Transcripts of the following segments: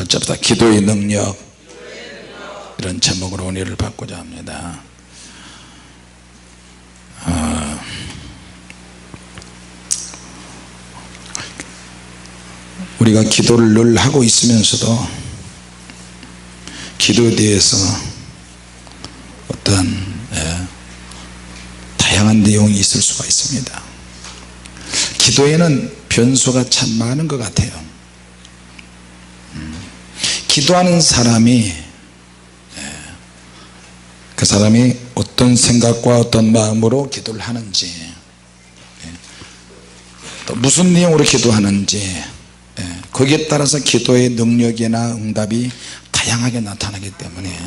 같이 합시다. 기도의 능력. 이런 제목으로 은혜를 받고자 합니다. 우리가 기도를 늘 하고 있으면서도 기도에 대해서 어떤 다양한 내용이 있을 수가 있습니다. 기도에는 변수가 참 많은 것 같아요. 기도하는 사람이 그 사람이 어떤 생각과 어떤 마음으로 기도를 하는지, 또 무슨 내용으로 기도하는지, 거기에 따라서 기도의 능력이나 응답이 다양하게 나타나기 때문에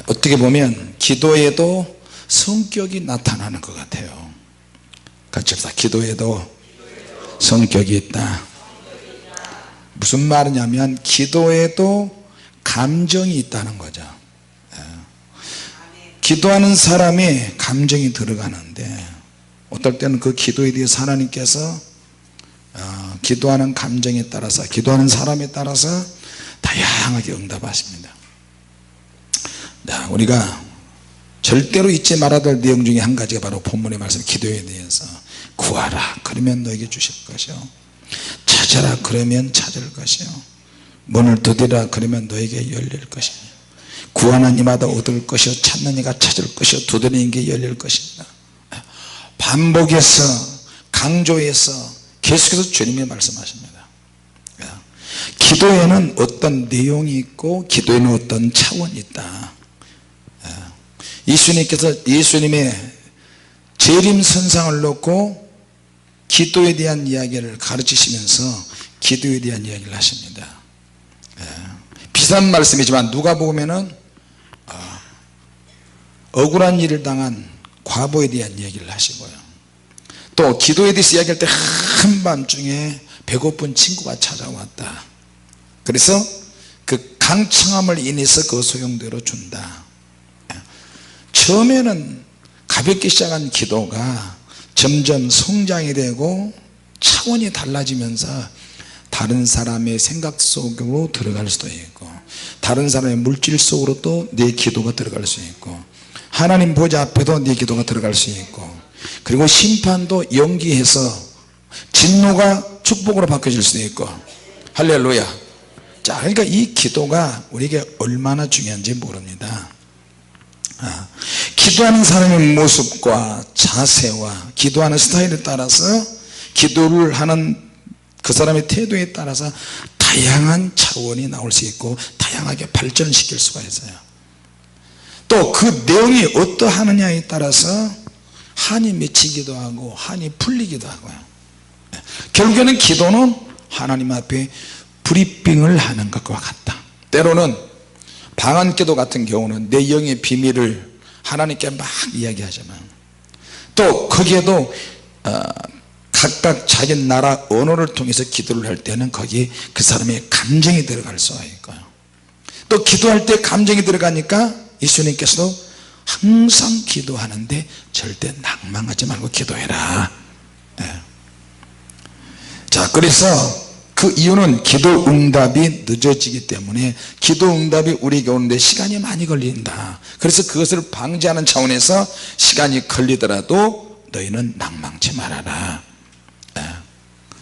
어떻게 보면 기도에도 성격이 나타나는 것 같아요. 같이 합시다. 기도에도 성격이 있다. 무슨 말이냐면 기도에도 감정이 있다는 거죠. 기도하는 사람의 감정이 들어가는데 어떨 때는 그 기도에 대해서 하나님께서 기도하는 감정에 따라서, 기도하는 사람에 따라서 다양하게 응답하십니다. 우리가 절대로 잊지 말아야 될 내용 중에 한 가지가 바로 본문의 말씀, 기도에 대해서. 구하라 그러면 너에게 주실 것이요, 찾아라 그러면 찾을 것이요, 문을 두드리라 그러면 너에게 열릴 것이요, 구하는 이마다 얻을 것이요, 찾는 이가 찾을 것이요, 두드리는 게 열릴 것입니다. 반복해서, 강조해서 계속해서 주님이 말씀하십니다. 기도에는 어떤 내용이 있고 기도에는 어떤 차원이 있다. 예수님께서 예수님의 재림선상을 놓고 기도에 대한 이야기를 가르치시면서 기도에 대한 이야기를 하십니다. 비슷한 말씀이지만 누가복음에는 억울한 일을 당한 과부에 대한 이야기를 하시고요, 또 기도에 대해서 이야기할 때 한밤중에 배고픈 친구가 찾아왔다. 그래서 그 강청함을 인해서 그 소용대로 준다. 처음에는 가볍게 시작한 기도가 점점 성장이 되고 차원이 달라지면서 다른 사람의 생각 속으로 들어갈 수도 있고, 다른 사람의 물질 속으로 또 내 기도가 들어갈 수 있고, 하나님 보좌 앞에도 내 기도가 들어갈 수 있고, 그리고 심판도 연기해서 진노가 축복으로 바뀌어질 수도 있고. 할렐루야. 자, 그러니까 이 기도가 우리에게 얼마나 중요한지 모릅니다. 기도하는 사람의 모습과 자세와 기도하는 스타일에 따라서, 기도를 하는 그 사람의 태도에 따라서 다양한 차원이 나올 수 있고 다양하게 발전시킬 수가 있어요. 또 그 내용이 어떠하느냐에 따라서 한이 맺히기도 하고 한이 풀리기도 하고요. 결국에는 기도는 하나님 앞에 브리핑을 하는 것과 같다. 때로는 방언기도 같은 경우는 내 영의 비밀을 하나님께 막 이야기하잖아요. 또 거기에도 각각 자기 나라 언어를 통해서 기도를 할 때는 거기에 그 사람의 감정이 들어갈 수가 있고요, 또 기도할 때 감정이 들어가니까 예수님께서도 항상 기도하는데 절대 낭망하지 말고 기도해라. 자, 그래서 그 이유는 기도 응답이 늦어지기 때문에 기도 응답이 우리에게 오는데 시간이 많이 걸린다. 그래서 그것을 방지하는 차원에서 시간이 걸리더라도 너희는 낭망치 말아라.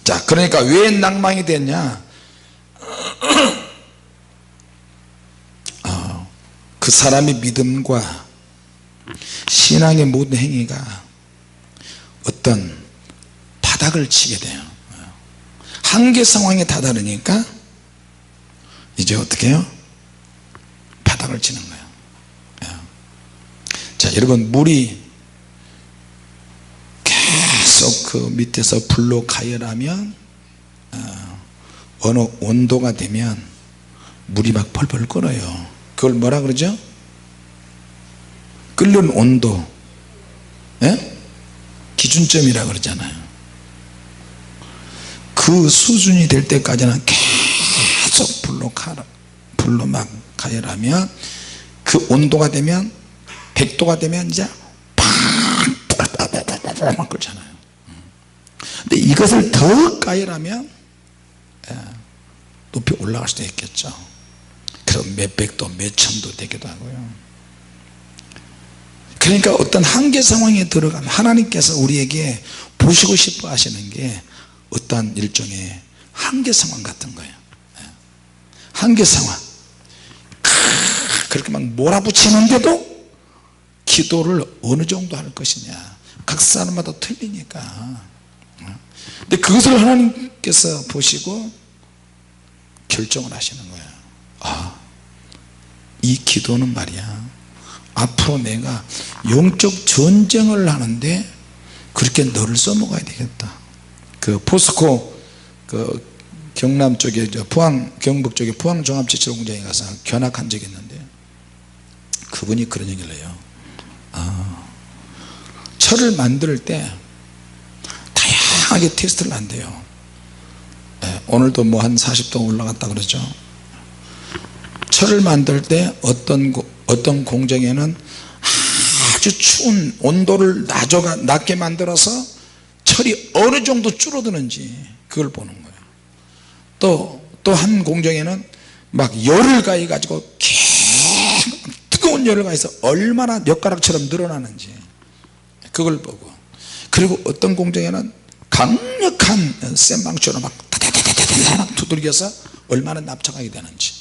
자, 그러니까 왜 낭망이 됐냐, 그 사람의 믿음과 신앙의 모든 행위가 어떤 바닥을 치게 돼요. 한계 상황에 다다르니까 이제 어떻게 해요? 바닥을 치는 거예요. 자, 여러분, 물이 계속 그 밑에서 불로 가열하면 어느 온도가 되면 물이 막 펄펄 끓어요. 그걸 뭐라 그러죠? 끓는 온도, 기준점이라 그러잖아요. 그 수준이 될 때까지는 계속 불로 막 가열하면, 그 온도가 되면 100도가 되면 이제 팍 끓잖아요. 근데 이것을 더 가열하면 높이 올라갈 수도 있겠죠. 그럼 몇백도 몇천도 되기도 하고요. 그러니까 어떤 한계 상황에 들어가면 하나님께서 우리에게 보시고 싶어 하시는 게 어떤 일종의 한계 상황 같은 거예요. 한계 상황. 그렇게 막 몰아붙이는데도 기도를 어느 정도 할 것이냐, 각 사람마다 틀리니까. 근데 그것을 하나님께서 보시고 결정을 하시는 거예요. 아, 이 기도는 말이야, 앞으로 내가 영적 전쟁을 하는데 그렇게 너를 써먹어야 되겠다. 그 포스코 그 경남 쪽에 포항 경북 쪽에 포항 종합지체공장에 가서 견학한 적이 있는데 그분이 그런 얘기를 해요. 철을 만들 때 다양하게 테스트를 한대요. 오늘도 뭐 한 40도 올라갔다 그러죠. 철을 만들 때 어떤 공정에는 아주 추운 온도를 낮게 만들어서 철이 어느 정도 줄어드는지 그걸 보는 거예요. 또 한 공정에는 막 열을 가해 가지고 계속 뜨거운 열을 가해서 얼마나 엿가락처럼 늘어나는지 그걸 보고, 그리고 어떤 공정에는 강력한 센방처럼 막 다다다다다다 두들겨서 얼마나 납작하게 되는지.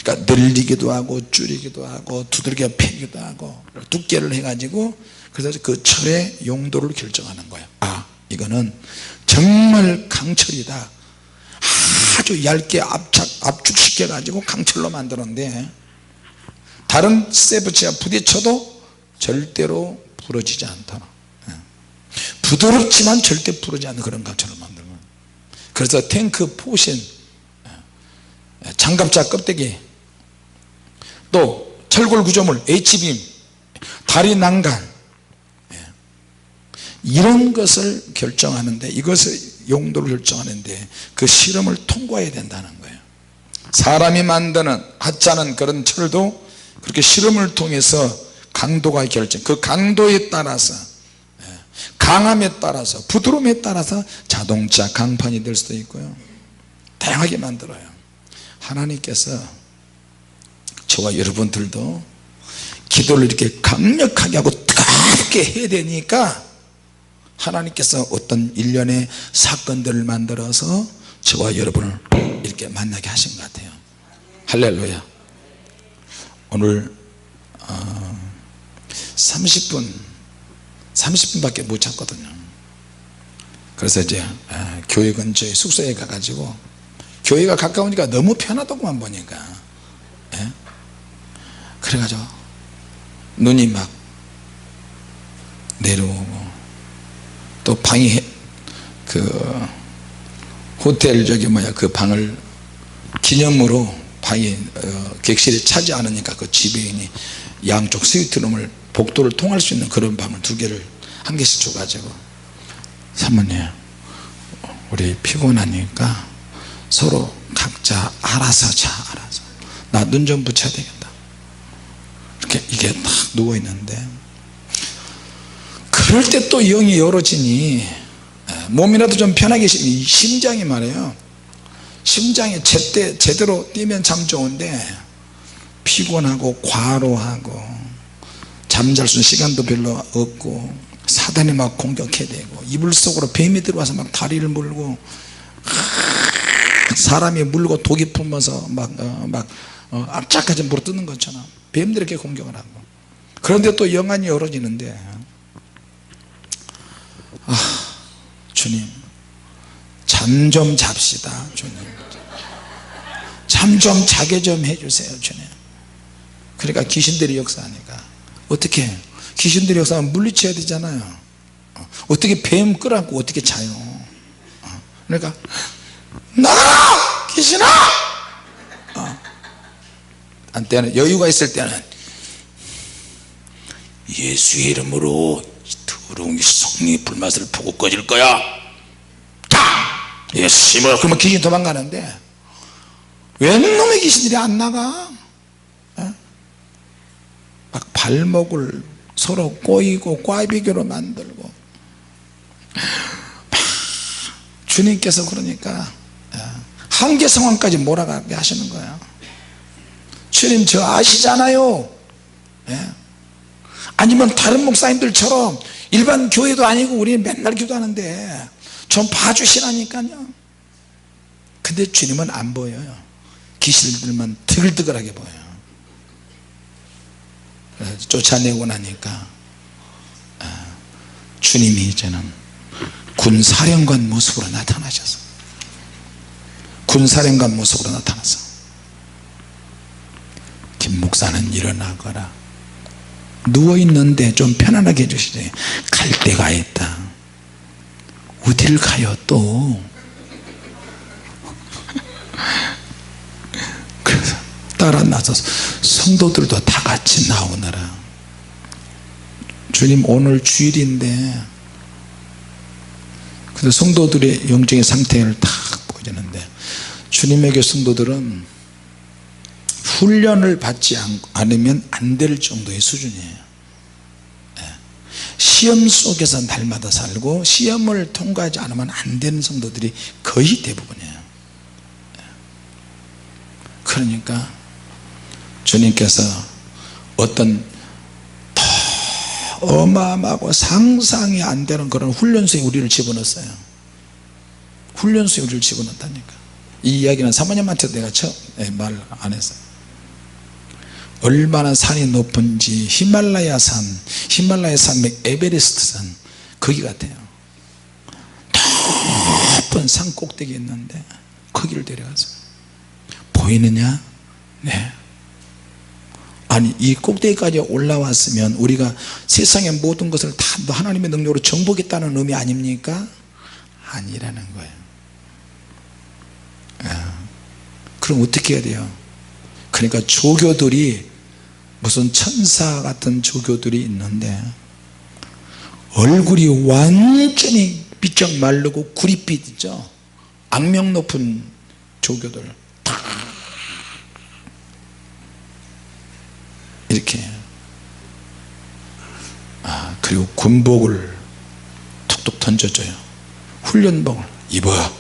그러니까 늘리기도 하고 줄이기도 하고 두들겨 패기도 하고 두께를 해가지고, 그래서 그 철의 용도를 결정하는 거예요. 아, 이거는 정말 강철이다, 아주 얇게 압축시켜 가지고 강철로 만들었는데 다른 쇠붙이와 부딪혀도 절대로 부러지지 않다. 부드럽지만 절대 부러지지 않는 그런 강철을 만드는 거예요. 그래서 탱크 포신, 장갑차 껍데기, 또 철골 구조물, H빔, 다리 난간, 이런 것을 결정하는데, 이것을 용도를 결정하는데 그 실험을 통과해야 된다는 거예요. 사람이 만드는 하찮은 그런 철도 그렇게 실험을 통해서 강도가 결정, 그 강도에 따라서, 강함에 따라서, 부드러움에 따라서 자동차 강판이 될 수도 있고요, 다양하게 만들어요. 하나님께서 저와 여러분들도 기도를 이렇게 강력하게 하고 뜨겁게 해야 되니까 하나님께서 어떤 일련의 사건들을 만들어서 저와 여러분을 이렇게 만나게 하신 것 같아요. 할렐루야. 오늘 30분밖에 못 찾거든요. 그래서 이제 교회 근처에 숙소에 가가지고, 교회가 가까우니까 너무 편하더구만 보니까. 그래가지고 눈이 막 내려오고, 또 방이 그 호텔 그 방을 기념으로 방이 객실이 차지 않으니까 그 지배인이 양쪽 스위트룸을 복도를 통할 수 있는 그런 방을 2개를 한 개씩 줘가지고, 사모님 우리 피곤하니까 서로 각자 알아서 자, 알아서 나 눈 좀 붙여야 되겠다. 이렇게 이게 딱 누워 있는데, 그럴 때 또 영이 열어지니 몸이라도 좀 편하게, 심장이 말이에요, 심장이 제대로 뛰면 참 좋은데 피곤하고 과로하고 잠잘 수 있는 시간도 별로 없고 사단이 막 공격해야 되고 이불 속으로 뱀이 들어와서 막 다리를 물고 사람이 물고 독이 품어서 막 악착같이 물어뜯는 것처럼 뱀들이 이렇게 공격을 하고, 그런데 또 영안이 열어지는데, 주님 잠 좀 잡시다, 주님 잠 좀 자게 좀 해주세요, 주님. 그러니까 귀신들이 역사하니까, 어떻게 귀신들이 역사하면 물리쳐야 되잖아요. 어떻게 뱀 끌어안고 어떻게 자요. 그러니까 나가라 귀신아. 한때는 여유가 있을 때는 예수의 이름으로 더러운 성령의 불맛을 보고 꺼질 거야, 예수님으로. 그러면 귀신이 도망가는데 웬 놈의 귀신들이 안 나가. 막 발목을 서로 꼬이고 꽈비교로 만들고, 주님께서 그러니까 한계 상황까지 몰아가게 하시는 거예요. 주님 저 아시잖아요. 예? 아니면 다른 목사님들처럼 일반 교회도 아니고 우리는 맨날 기도하는데 좀 봐주시라니까요. 근데 주님은 안 보여요. 귀신들만 드글드글하게 보여요. 쫓아내고 나니까 주님이 이제는 군사령관 모습으로 나타나셔서 군사령관 모습으로 나타나서 김 목사는 일어나거라. 누워있는데 좀 편안하게 해주시지. 갈 데가 있다. 어디를 가요 또. 그래서 따라 나서서 성도들도 다 같이 나오느라 주님 오늘 주일인데, 그래서 성도들의 영적인 상태를 딱 보여주는데 주님에게 성도들은 훈련을 받지 않으면 안 될 정도의 수준이에요. 시험 속에서 날마다 살고 시험을 통과하지 않으면 안 되는 성도들이 거의 대부분이에요. 그러니까 주님께서 어떤 더 어마어마하고 상상이 안 되는 그런 훈련소에 우리를 집어넣었어요. 훈련소에 우리를 집어넣었다니까. 이 이야기는 사모님한테도 내가 처음 말 안 했어요. 얼마나 산이 높은지 히말라야 산 에베레스트 산 거기 같아요. 높은 산 꼭대기에 있는데 거기를 데려가서 보이느냐? 네. 아니 이 꼭대기까지 올라왔으면 우리가 세상의 모든 것을 다 하나님의 능력으로 정복했다는 의미 아닙니까? 아니라는 거예요. 그럼 어떻게 해야 돼요? 그러니까 조교들이 무슨 천사 같은 조교들이 있는데 얼굴이 완전히 비쩍 마르고 구릿빛 있죠. 악명 높은 조교들 다 이렇게 그리고 군복을 툭툭 던져줘요. 훈련복을 입어.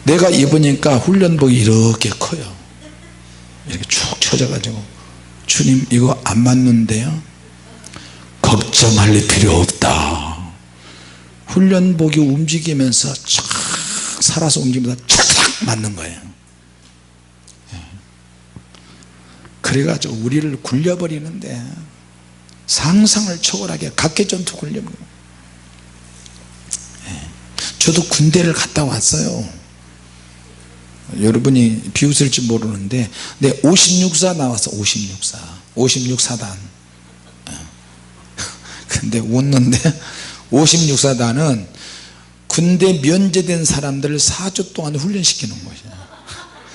내가 입으니까 훈련복이 이렇게 커요. 이렇게 쭉 쳐져가지고 주님 이거 안 맞는데요? 걱정할 필요 없다. 훈련복이 움직이면서 촥 살아서 움직이면서 착착 맞는 거예요. 그래가지고 우리를 굴려버리는데 상상을 초월하게 각계전투 굴려버려요. 저도 군대를 갔다 왔어요. 여러분이 비웃을지 모르는데 내 56사 나왔어. 56사단. 근데 웃는데 56사단은 군대 면제된 사람들을 4주 동안 훈련시키는 것이야.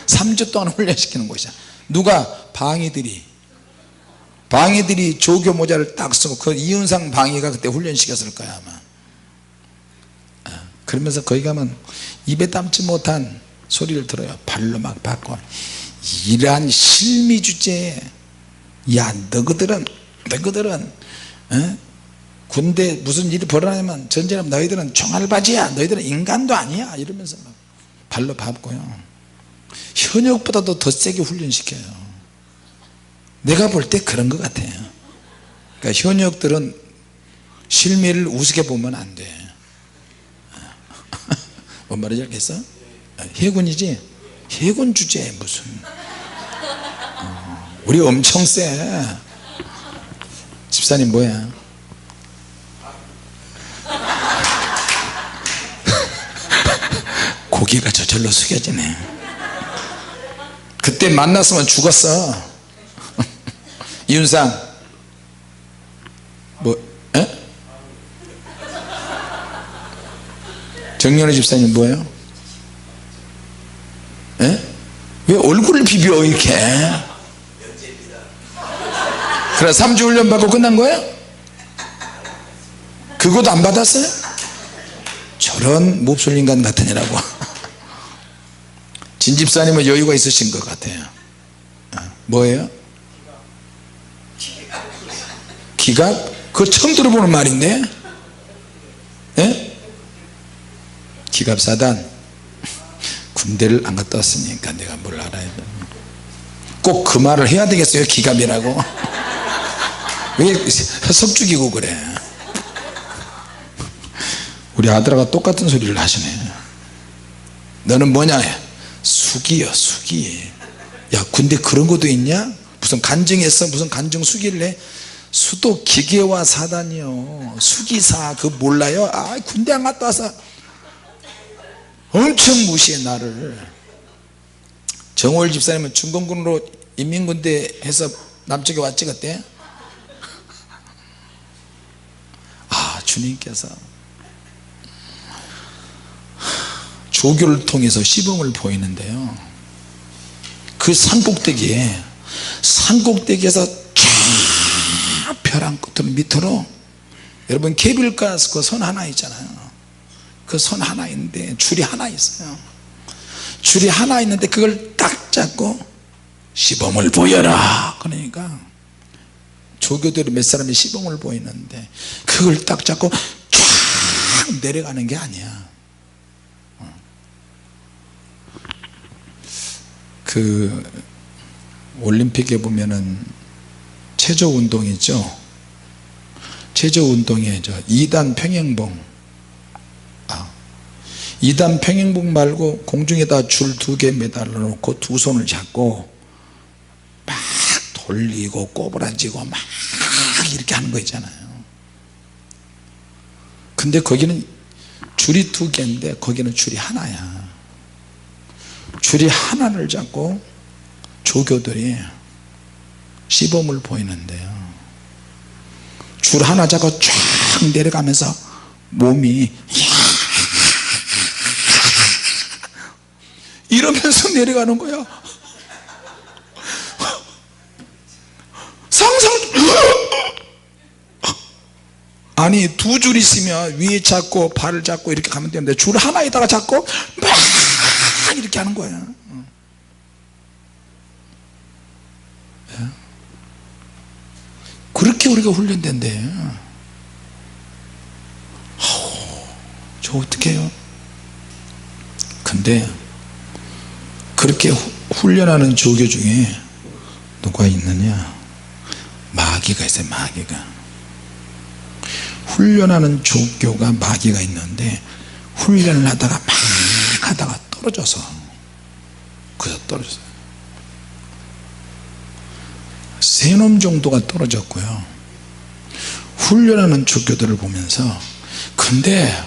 3주 동안 훈련시키는 것이야. 누가? 방위들이 조교 모자를 딱 쓰고, 그 이윤상 방위가 그때 훈련시켰을 거야 아마. 그러면서 거기 가면 입에 담지 못한 소리를 들어요. 발로 막 받고. 이러한 실미 주제에 야 너희들은 군대 무슨 일이 벌어나면 전쟁하면 너희들은 총알바지야, 너희들은 인간도 아니야 이러면서 막 발로 밟고요. 현역보다도 더 세게 훈련시켜요. 내가 볼 때 그런 것 같아요. 그러니까 현역들은 실미를 우습게 보면 안 돼. 뭔 말인지 알겠어? 해군이지? 해군 주제에 무슨 우리 엄청 세. 집사님 뭐야? 고기가 저절로 숙여지네. 그때 만났으면 죽었어. 이윤상 뭐 정연우 집사님 뭐예요? 왜 얼굴을 비벼 이렇게? 그래 3주 훈련 받고 끝난 거예요? 그것도 안 받았어요? 저런 몹쓸 인간 같은 이라고. 진 집사님은 여유가 있으신 것 같아요. 뭐예요? 기각? 그거 처음 들어보는 말인데? 기갑사단 군대를 안 갔다 왔으니까 내가 뭘 알아야 돼. 꼭 그 말을 해야 되겠어요? 기갑이라고? 왜 석죽이고 그래. 우리 아들아가 똑같은 소리를 하시네. 너는 뭐냐? 수기요 수기. 야 군대 그런 것도 있냐? 무슨 간증했어? 무슨 간증 수기를 해? 수도 기계와 사단이요. 수기사 그 몰라요? 아 군대 안 갔다 와서 엄청 무시해 나를. 정월 집사님은 중공군으로 인민군대 해서 남쪽에 왔지 그때? 아 주님께서 조교를 통해서 시범을 보이는데요, 그 산꼭대기에서 쫙 벼랑 끝으로 밑으로, 여러분 케이블카 그 선 하나 있잖아요. 그 선 하나 있는데 줄이 하나 있어요. 줄이 하나 있는데 그걸 딱 잡고 시범을 보여라. 그러니까 조교들이 몇 사람이 시범을 보이는데 그걸 딱 잡고 쫙 내려가는 게 아니야. 그 올림픽에 보면은 체조 운동이죠. 체조 운동에 2단 평행봉, 2단 평행봉 말고 공중에다 줄 2개 매달아 놓고 두 손을 잡고 막 돌리고 꼬부라지고 막 이렇게 하는 거 있잖아요. 근데 거기는 줄이 2개인데 거기는 줄이 하나야. 줄이 하나를 잡고 조교들이 시범을 보이는데요, 줄 하나 잡고 쫙 내려가면서 몸이 이러면서 내려가는 거야. 상상. 아니 2줄 있으면 위에 잡고 발을 잡고 이렇게 가면 되는데 줄 하나에다가 잡고 막 이렇게 하는 거야. 그렇게 우리가 훈련된대. 저 어떻게 해요? 근데 그렇게 훈련하는 조교 중에 누가 있느냐? 마귀가 있어요. 마귀가. 훈련하는 조교가 마귀가 있는데 훈련을 하다가 막 하다가 떨어져서, 그래서 떨어졌어요. 3놈 정도가 떨어졌고요. 훈련하는 조교들을 보면서, 근데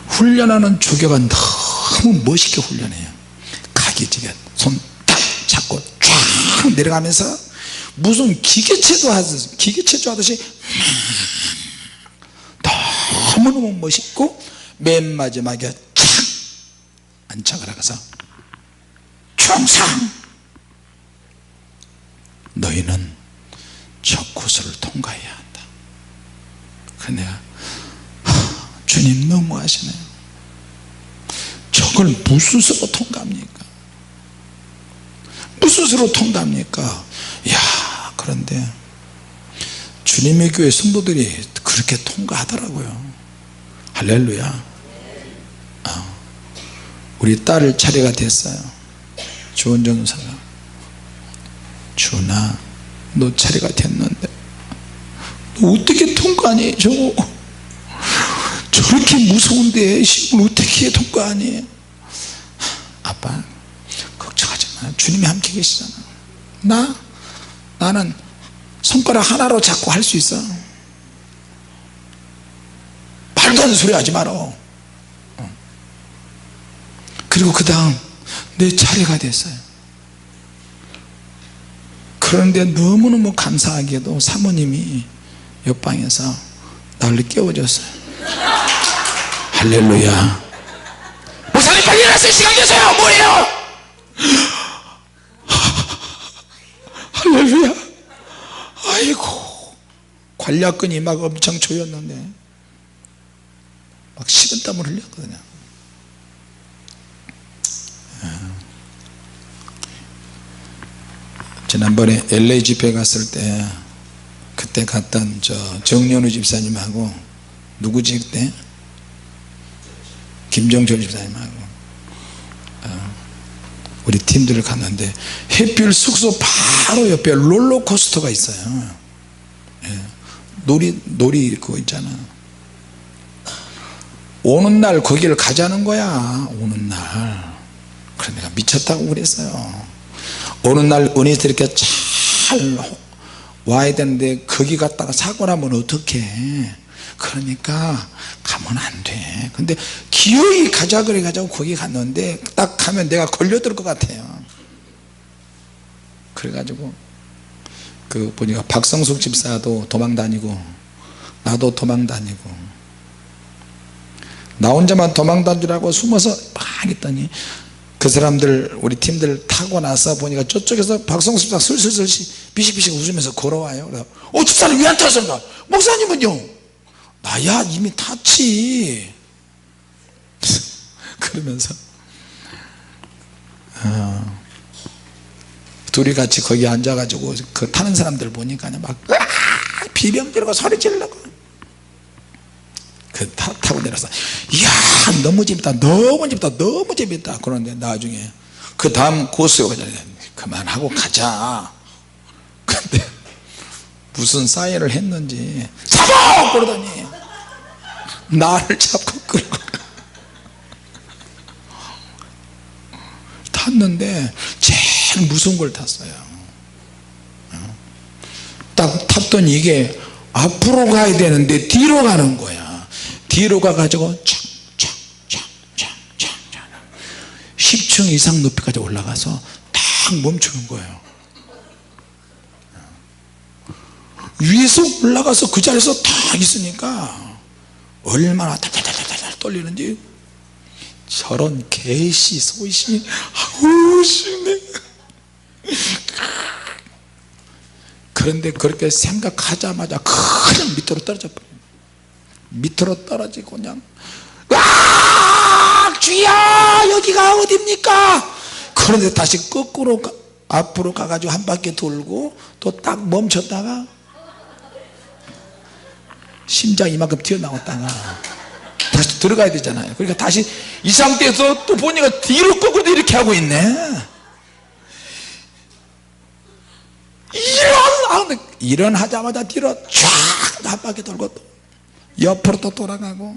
훈련하는 조교가 너무 멋있게 훈련해요. 가기지게 손 딱 잡고 쫙 내려가면서 무슨 기계체조 하듯이 너무너무 멋있고, 맨 마지막에 착 안착을 하고서 충성, 너희는 저 코스를 통과해야 한다. 그래서 내가 주님 너무하시네요. 저걸 무슨 수로 통과합니까? 무슨 수로 통과합니까? 야, 그런데 주님의 교회 성도들이 그렇게 통과하더라고요. 할렐루야. 우리 딸을 차례가 됐어요. 주원정사가, 준아 너 차례가 됐는데 너 어떻게 통과하니? 저렇게 무서운데 시험을 어떻게 통과하니? 아빠 걱정하지 마, 주님이 함께 계시잖아. 나는 손가락 하나로 잡고 할 수 있어. 말도 안 되는 소리 하지 마라. 그리고 그 다음 내 차례가 됐어요. 그런데 너무너무 감사하게도 사모님이 옆방에서 나를 깨워줬어요. 할렐루야. 목사님 빨리 일어나세요, 시간 계세요. 뭐예요? 할렐루야. 아이고, 관략근이 막 엄청 조였는데 막 식은땀을 흘렸거든요. 지난번에 LA 집회 갔을 때, 그때 갔던 정연우 집사님하고 누구지 그때? 김정철 집사님하고 우리 팀들을 갔는데 햇볕 숙소 바로 옆에 롤러코스터가 있어요. 예. 놀이 그거 있잖아. 오는 날 거기를 가자는 거야. 오는 날. 그래 내가 미쳤다고 그랬어요. 오는 날 은혜에서 이렇게 잘 와야 되는데 거기 갔다가 사고 나면 어떡해. 그러니까 가면 안 돼. 근데 기어이 가자 그래 가자고 거기 갔는데 딱 가면 내가 걸려들 것 같아요. 그래가지고 그 보니까 박성숙 집사도 도망 다니고 나도 도망 다니고 나 혼자만 도망 다니라고 숨어서 막 했더니 그 사람들 우리 팀들 타고 나서 보니까 저쪽에서 박성숙 집사 슬슬슬 비식비식 웃으면서 걸어와요. 그래서 집사님 왜 안 타셨나? 목사님은요? 나야 이미 탔지. 그러면서 둘이 같이 거기 앉아가지고 그 타는 사람들 보니까 막 비명 지르고 소리 지르고 그 타고 내려서 이야 너무 재밌다 너무 재밌다 너무 재밌다. 그런데 나중에 그 다음 코스에 가자 그만하고 가자. 근데 무슨 사인을 했는지 잡아! 그러더니 나를 잡고 끌고 탔는데 제일 무서운 걸 탔어요. 딱 탔더니 이게 앞으로 가야 되는데 뒤로 가는 거야. 뒤로 가가지고 착착착착착 10층 이상 높이까지 올라가서 딱 멈추는 거예요. 위에서 올라가서 그 자리에서 딱 있으니까 얼마나 달달달달 떨리는지 저런 개시 소시 아우씨 그런데 그렇게 생각하자마자 그냥 밑으로 떨어져 버려요. 밑으로 떨어지고 그냥 주야 여기가 어딥니까? 그런데 다시 거꾸로 앞으로 가가지고 한 바퀴 돌고 또 딱 멈췄다가 심장 이만큼 튀어나왔다가 다시 들어가야 되잖아요. 그러니까 다시 이 상태에서 또 보니까 뒤로 거꾸로 이렇게 하고 있네. 일어나자마자 뒤로 쫙 한 바퀴 돌고 또 옆으로 또 돌아가고.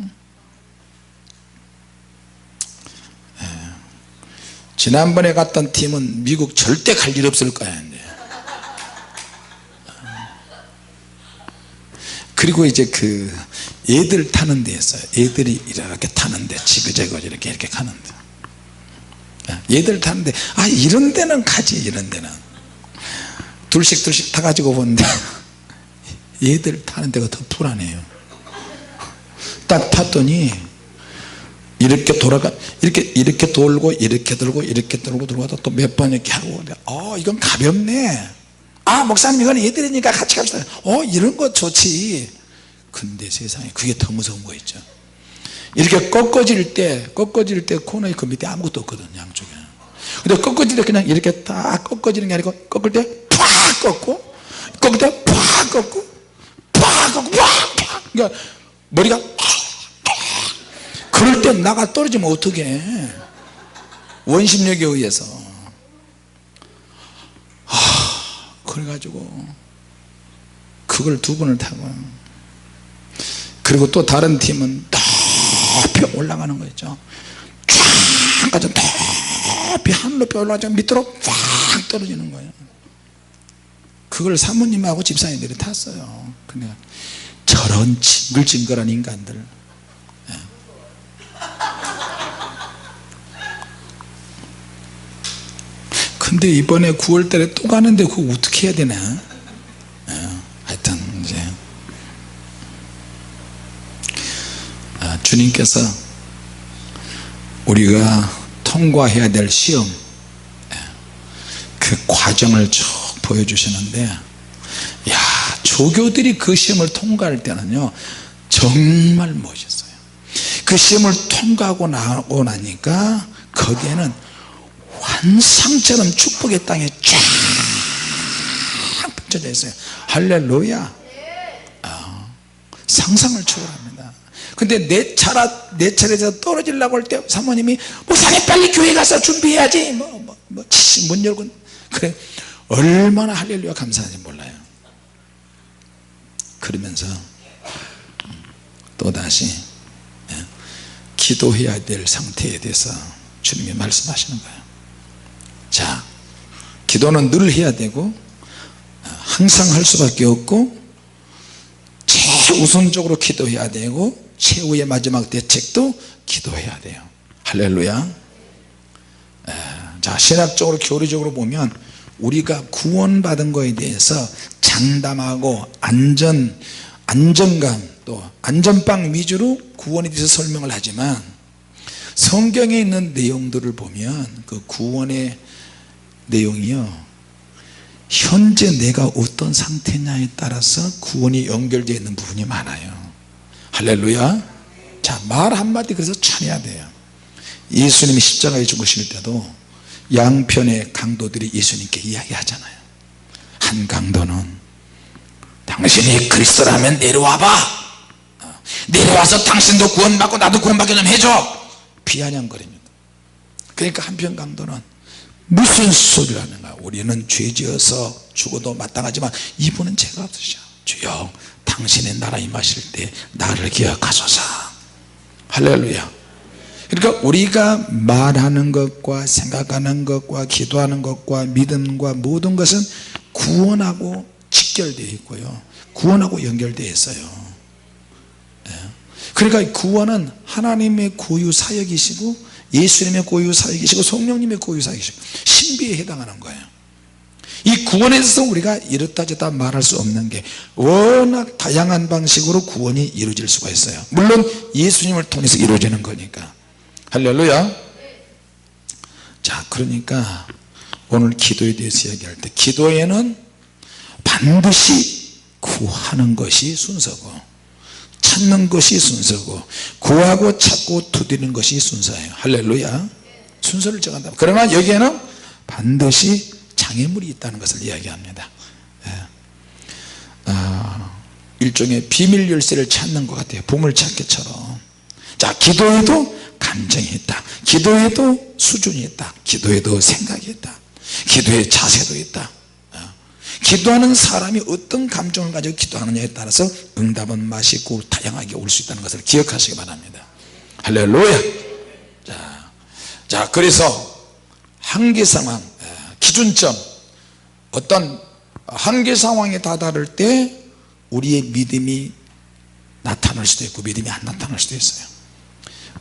지난번에 갔던 팀은 미국 절대 갈 일 없을 거야. 그리고 이제 그 애들 타는 데 있어요. 애들이 이렇게 타는데 지그재그 이렇게 가는데 얘들 타는데 이런 데는 가지. 이런 데는 둘씩 타가지고 보는데 얘들 타는 데가 더 불안해요. 딱 탔더니 이렇게 돌아가 이렇게 돌고 이렇게 돌고 이렇게 돌고 들어가다 또 몇 번 이렇게 하고 이건 가볍네. 목사님 이건 얘들이니까 같이 갑시다. 이런 거 좋지. 근데 세상에 그게 더 무서운 거 있죠. 이렇게 꺾어질 때 코너에 그 밑에 아무것도 없거든 양쪽에. 근데 꺾어질 때 그냥 이렇게 딱 꺾어지는 게 아니고 꺾을 때 팍 꺾고 꺾을 때 팍 꺾고 팍 꺾고 팍 그러니까 머리가 그럴 때 나가 떨어지면 어떡해. 원심력에 의해서. 그래가지고 그걸 2번을 타고 그리고 또 다른 팀은 높이 올라가는 거 있죠. 쫙 가서 높이 한 높이 올라가서 밑으로 팍 떨어지는 거예요. 그걸 사모님하고 집사님들이 탔어요. 근데 저런 징글징글한 인간들. 근데 이번에 9월달에 또 가는데 그거 어떻게 해야 되나. 하여튼 이제 주님께서 우리가 통과해야 될 시험 그 과정을 쭉 보여주시는데 조교들이 그 시험을 통과할 때는요 정말 멋있어요. 그 시험을 통과하고 나고 나니까 거기에는 환상처럼 축복의 땅에 쫙 펼쳐져 있어요. 할렐루야. 상상을 초월합니다. 근데 내 차례에서 떨어지려고 할 때 사모님이 목사님 빨리 교회 가서 준비해야지 문 열고 그래 얼마나 할렐루야 감사한지 몰라요. 그러면서 또다시 기도해야 될 상태에 대해서 주님이 말씀하시는 거예요. 자, 기도는 늘 해야 되고 항상 할 수밖에 없고 최우선적으로 기도해야 되고 최후의 마지막 대책도 기도해야 돼요. 할렐루야. 자, 신학적으로 교리적으로 보면 우리가 구원받은 것에 대해서 장담하고 안정감 또 안전빵 위주로 구원에 대해서 설명을 하지만 성경에 있는 내용들을 보면 그 구원의 내용이요 현재 내가 어떤 상태냐에 따라서 구원이 연결되어 있는 부분이 많아요. 할렐루야. 자, 말 한마디 그래서 잘해야 돼요. 예수님이 십자가에 죽으실 때도 양편의 강도들이 예수님께 이야기하잖아요. 한 강도는 당신이 그리스도라면 내려와봐, 내려와서 당신도 구원받고 나도 구원받게 좀 해줘, 비아냥거립니다. 그러니까 한편 강도는 무슨 소리를 하는가, 우리는 죄지어서 죽어도 마땅하지만 이분은 죄가 없으셔. 주여 당신의 나라 임하실 때 나를 기억하소서. 할렐루야. 그러니까 우리가 말하는 것과 생각하는 것과 기도하는 것과 믿음과 모든 것은 구원하고 직결되어 있고요 구원하고 연결되어 있어요. 그러니까 구원은 하나님의 고유 사역이시고 예수님의 고유 사역이시고 성령님의 고유 사역이시고 신비에 해당하는 거예요. 이 구원에 있어서 우리가 이렇다 저렇다 말할 수 없는 게 워낙 다양한 방식으로 구원이 이루어질 수가 있어요. 물론 예수님을 통해서 이루어지는 거니까. 할렐루야. 자, 그러니까 오늘 기도에 대해서 이야기할 때 기도에는 반드시 구하는 것이 순서고 찾는 것이 순서고 구하고 찾고 두드리는 것이 순서예요. 할렐루야. 순서를 정한다. 그러나 여기에는 반드시 장애물이 있다는 것을 이야기합니다. 일종의 비밀 열쇠를 찾는 것 같아요. 보물찾기처럼. 자, 기도에도 감정이 있다, 기도에도 수준이 있다, 기도에도 생각이 있다, 기도의 자세도 있다. 기도하는 사람이 어떤 감정을 가지고 기도하느냐에 따라서 응답은 맛있고 다양하게 올 수 있다는 것을 기억하시기 바랍니다. 할렐루야. 자, 그래서 한계 상황, 기준점, 어떤 한계 상황에 다다를 때 우리의 믿음이 나타날 수도 있고 믿음이 안 나타날 수도 있어요.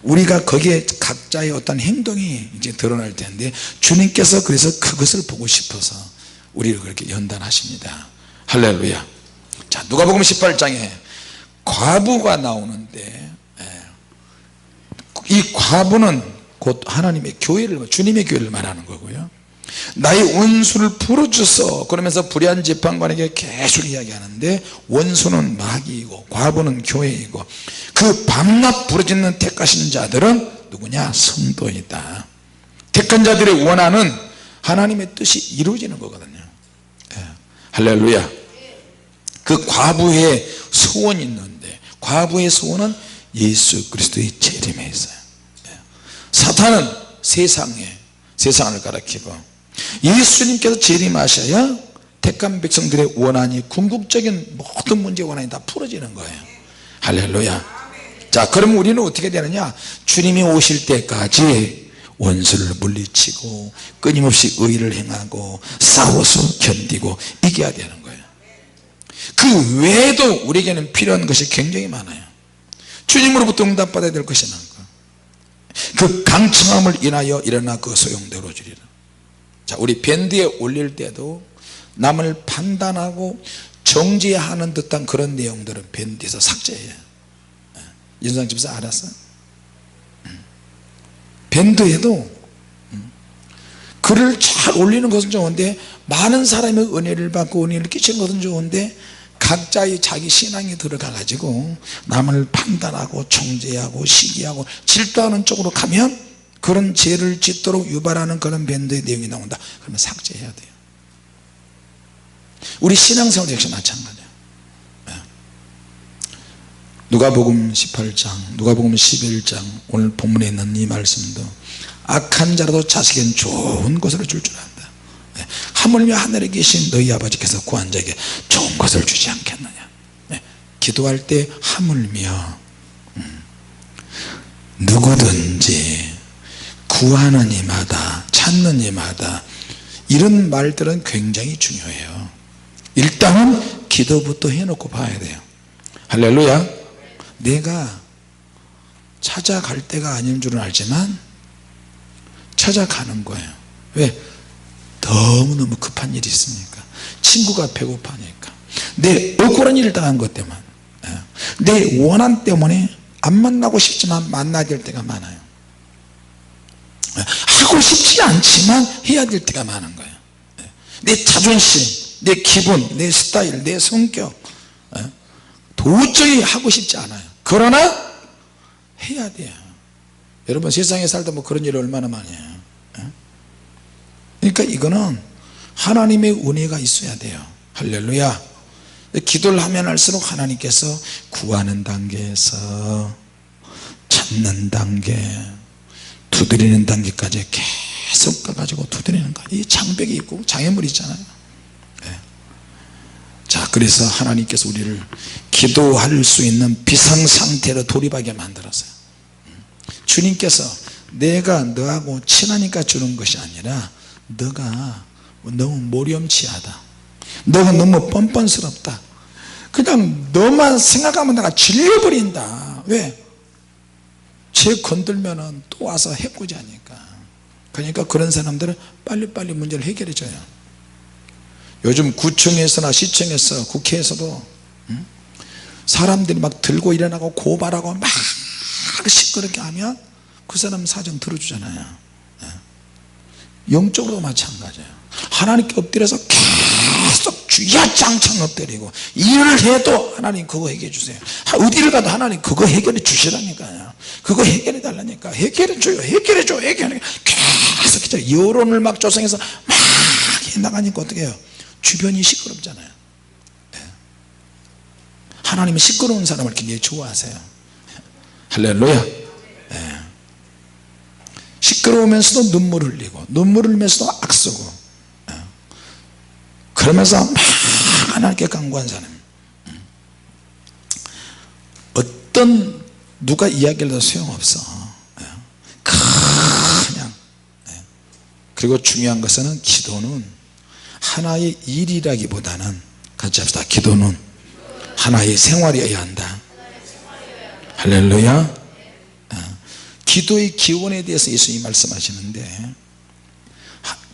우리가 거기에 각자의 어떤 행동이 이제 드러날 텐데 주님께서 그래서 그것을 보고 싶어서 우리를 그렇게 연단하십니다. 할렐루야. 자, 누가복음 18장에 과부가 나오는데 이 과부는 곧 하나님의 교회를, 주님의 교회를 말하는 거고요. 나의 원수를 풀어주소 그러면서 불의한 재판관에게 계속 이야기하는데 원수는 마귀이고 과부는 교회이고 그 밤낮 부르짖는 택하신 자들은 누구냐? 성도이다. 택한 자들의 원하는 하나님의 뜻이 이루어지는 거거든요. 할렐루야. 그 과부의 소원이 있는데 과부의 소원은 예수 그리스도의 재림에 있어요. 사탄은 세상을 가리키고 예수님께서 재림하셔야 택한 백성들의 원한이 궁극적인 모든 문제의 원한이 다 풀어지는 거예요. 할렐루야. 자, 그럼 우리는 어떻게 되느냐? 주님이 오실 때까지 원수를 물리치고 끊임없이 의를 행하고 싸워서 견디고 이겨야 되는 거예요. 그 외에도 우리에게는 필요한 것이 굉장히 많아요. 주님으로부터 응답받아야 될 것이 많고 그 강청함을 인하여 일어나 그 소용대로 주리라. 자, 우리 밴드에 올릴 때도 남을 판단하고 정죄하는 듯한 그런 내용들은 밴드에서 삭제해요. 윤상 집사 알았어? 밴드에도 글을 잘 올리는 것은 좋은데 많은 사람의 은혜를 받고 은혜를 끼치는 것은 좋은데 각자의 자기 신앙이 들어가 가지고 남을 판단하고 정죄하고 시기하고 질투하는 쪽으로 가면 그런 죄를 짓도록 유발하는 그런 밴드의 내용이 나온다. 그러면 삭제해야 돼요. 우리 신앙생활 역시 마찬가지예요. 누가복음 18장 누가복음 11장 오늘 본문에 있는 이 말씀도 악한 자라도 자식에겐 좋은 것을 줄 줄 안다. 하물며 하늘에 계신 너희 아버지께서 구한 자에게 좋은 것을 주지 않겠느냐. 기도할 때 하물며 누구든지 구하는 이마다 찾는 이마다 이런 말들은 굉장히 중요해요. 일단은 기도부터 해놓고 봐야 돼요. 할렐루야. 내가 찾아갈 때가 아닌 줄은 알지만 찾아가는 거예요. 왜? 너무너무 급한 일이 있으니까, 친구가 배고파니까, 내 억울한 일을 당한 것 때문에, 내 원한 때문에 안 만나고 싶지만 만나야 될 때가 많아요. 하고 싶지 않지만 해야 될 때가 많은 거예요. 내 자존심, 내 기분, 내 스타일, 내 성격 도저히 하고 싶지 않아요. 그러나 해야 돼요. 여러분 세상에 살다 뭐 그런 일이 얼마나 많아요. 그러니까 이거는 하나님의 은혜가 있어야 돼요. 할렐루야. 기도를 하면 할수록 하나님께서 구하는 단계에서 찾는 단계, 두드리는 단계까지 계속 가가지고 두드리는 거예요. 이 장벽이 있고 장애물이 있잖아요. 자, 그래서 하나님께서 우리를 기도할 수 있는 비상상태로 돌입하게 만들었어요. 주님께서 내가 너하고 친하니까 주는 것이 아니라 너가 너무 모렴치하다, 너가 너무 뻔뻔스럽다, 그냥 너만 생각하면 내가 질려버린다. 왜? 쟤 건들면은 또 와서 해코지하니까. 그러니까 그런 사람들은 빨리빨리 문제를 해결해 줘요. 요즘 구청에서나 시청에서 국회에서도 사람들이 막 들고 일어나고 고발하고 막 시끄럽게 하면 그 사람 사정 들어주잖아요. 영적으로도 마찬가지예요. 하나님께 엎드려서 계속 주야장창 엎드리고 일을 해도 하나님 그거 해결해 주세요. 어디를 가도 하나님 그거 해결해 주시라니까요. 그거 해결해 달라니까. 해결해 줘요. 해결해 줘. 해결해. 계속 여론을 막 조성해서 막 해나가니까 어떻게 해요? 주변이 시끄럽잖아요. 하나님은 시끄러운 사람을 굉장히 좋아하세요. 할렐루야. 시끄러우면서도 눈물 흘리고 눈물 흘리면서도 악쓰고 그러면서 막 하나님께 간구한 사람, 어떤 누가 이야기를 해도 소용없어. 그냥. 그리고 중요한 것은 기도는 하나의 일이라기보다는 같이 합시다. 기도는 하나의 생활이어야 한다. 할렐루야. 기도의 기원에 대해서 예수님이 말씀하시는데,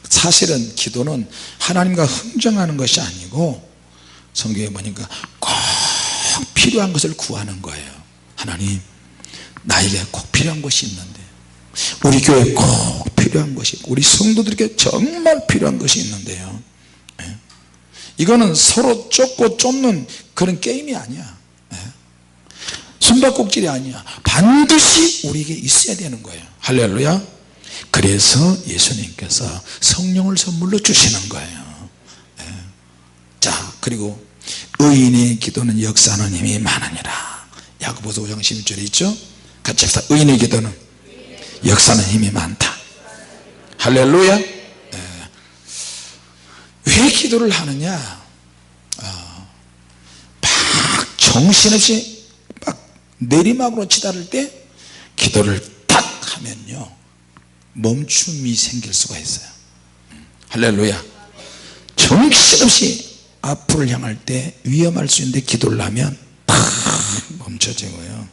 사실은 기도는 하나님과 흥정하는 것이 아니고 성경에 보니까 꼭 필요한 것을 구하는 거예요. 하나님, 나에게 꼭 필요한 것이 있는데, 우리 교회에 꼭 필요한 것이 있고, 우리 성도들에게 정말 필요한 것이 있는데요, 이거는 서로 쫓고 쫓는 그런 게임이 아니야. 숨바꼭질이 아니야. 반드시 우리에게 있어야 되는 거예요. 할렐루야. 그래서 예수님께서 성령을 선물로 주시는 거예요. 자, 그리고 의인의 기도는 역사하는 힘이 많으니라. 야고보서 5장 16절에 있죠. 같이 합시다. 의인의 기도는 역사하는 힘이 많다. 할렐루야. 왜 기도를 하느냐? 막 정신없이 내리막으로 치달을 때 기도를 딱 하면요 멈춤이 생길 수가 있어요. 할렐루야. 정신없이 앞을 향할 때 위험할 수 있는데 기도를 하면 딱 멈춰지고요,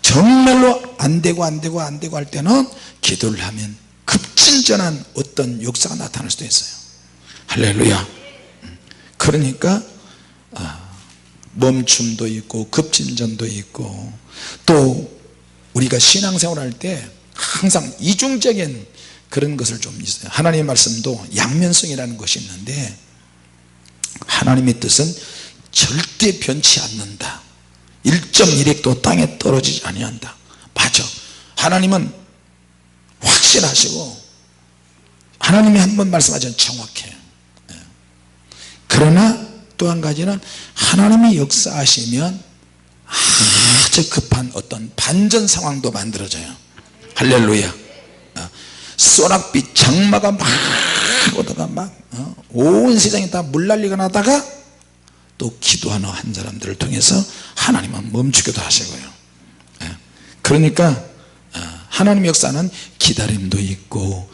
정말로 안되고 할 때는 기도를 하면 급진전한 어떤 역사가 나타날 수도 있어요. 할렐루야. 그러니까 멈춤도 있고 급진전도 있고, 또 우리가 신앙생활 할 때 항상 이중적인 그런 것을 좀 있어요. 하나님의 말씀도 양면성이라는 것이 있는데, 하나님의 뜻은 절대 변치 않는다. 1.1핵도 땅에 떨어지지 아니한다. 맞아. 하나님은 확실하시고 하나님이 한번 말씀하시면 정확해요. 그러나 또 한 가지는 하나님이 역사하시면 아주 급한 어떤 반전 상황도 만들어져요. 할렐루야. 소낙비 장마가 막 오다가 막 온 세상이 다 물난리가 나다가 또 기도하는 한 사람들을 통해서 하나님은 멈추기도 하시고요. 그러니까 하나님의 역사는 기다림도 있고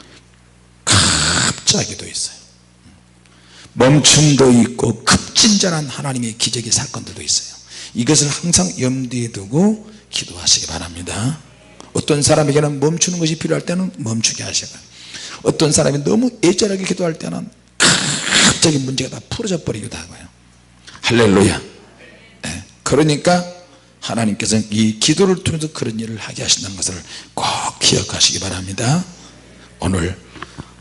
갑자기도 있어요. 멈춤도 있고 급진전한 하나님의 기적의 사건들도 있어요. 이것을 항상 염두에 두고 기도하시기 바랍니다. 어떤 사람에게는 멈추는 것이 필요할 때는 멈추게 하시고요, 어떤 사람이 너무 애절하게 기도할 때는 갑자기 문제가 다 풀어져 버리기도 하고요. 할렐루야. 그러니까 하나님께서는 이 기도를 통해서 그런 일을 하게 하신다는 것을 꼭 기억하시기 바랍니다. 오늘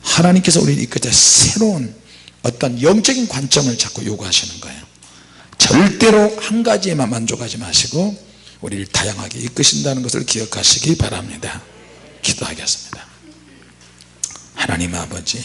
하나님께서 우리를 이끌 때 새로운 어떤 영적인 관점을 자꾸 요구하시는 거예요. 절대로 한 가지에만 만족하지 마시고 우리를 다양하게 이끄신다는 것을 기억하시기 바랍니다. 기도하겠습니다. 하나님 아버지,